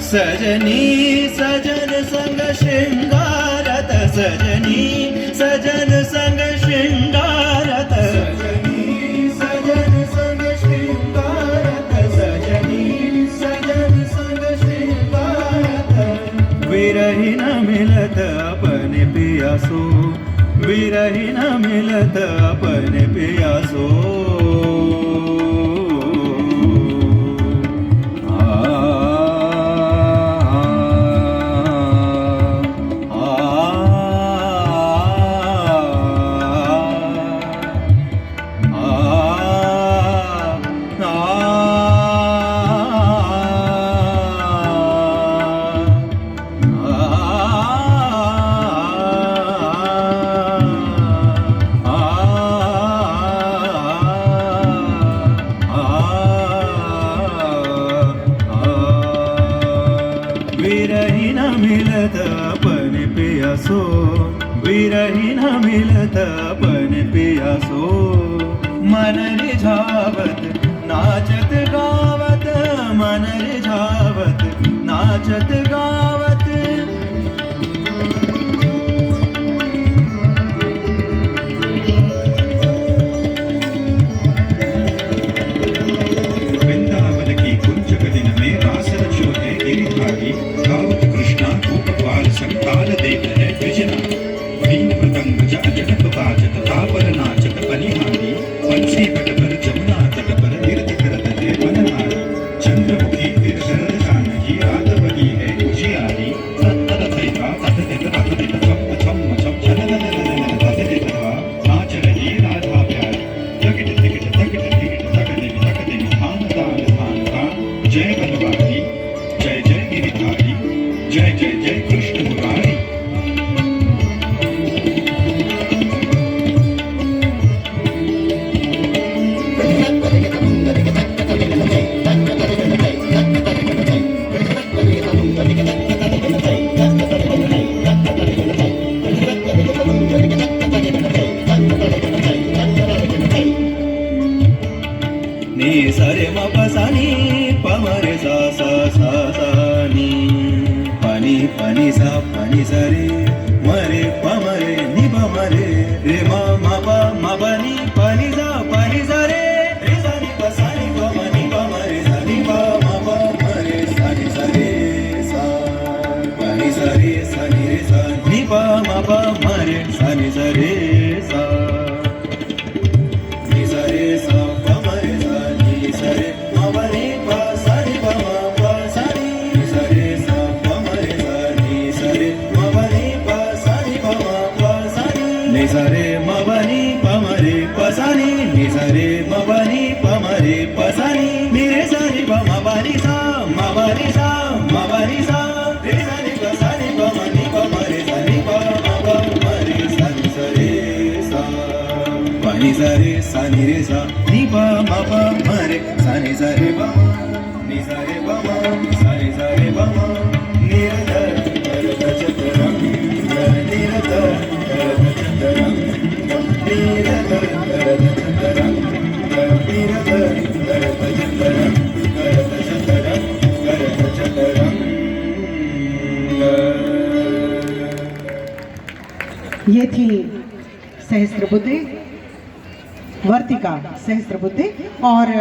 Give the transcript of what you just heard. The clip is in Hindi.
सजनी सजन संग शृंगारत सजनी सजन संग शृंगारत सजनी सजन संग शृंगारत सजनी सजन संग शृंगारत विरहीन मिलत अपने पियासो विरहीन मिलत अपने पियासो विरहीन मिलत अपने पियासो विरहीन मिलत अपने पियासो मन रिझावत नाचत गावत मन रिझावत नाचत गावत वृंदावन की कुंज दिन में रास रचो है गिरिधारी गावत कृष्णा गोपपाल संताल देत है कृष्णा भीन मृदंग जग जनक बाजत तापर नाचत बलिहारी पंछी बट पर जमुना तट पर तीर्थ करत है वनमाली चंद्रमुखी फिर शरद जानकी रात बनी है उजियारी तत्तर थैका तत तत छम छम छम छन तत तथा नाच रही राधा प्यारी तकिट तिकिट तकिट तिकिट तक देवी धान तान धान तान जय बनवारी जय जय गिरिधारी जय जय जय कृष्ण मुरारी नी सरे म पसानी पमरे सा सा सा सा नी पानी पानी सा पानी सरे मरे पमरे नि पमरे रे म प नी पानी सा रे रे सा नि पसानी पमनी पमरे सा नि प मरे सा नि सरे सा पानी सरे सा नि रे सा नि प मरे सा नि सरे सा नि सरे सा पमरे सा नि सरे मवरे प सरे प म प सरे नि सरे सा पमरे सा नि सरे मवरे प सरे प म प सरे नि सरे मवनी पमरे प सरे नि सरे मवनी पमरे प सरे नि रे सरे प मवनी सा मवनी सा मवनी सा रे सरे प सरे प मनी पमरे सरे प मवरे सरे सरे सा पानी सरे सा नि रे सा नि प म प मरे सा नि सरे प नि सरे प म सा नि सरे प म निरधर करत चतुरं निरधर करत चतुरं निरधर करत चतुरं निरधर करत चतुरं करत चतुरं करत चतुरं ये थी सहस्त्रबुद्धि वर्तिका सहस्त्रबुद्धि और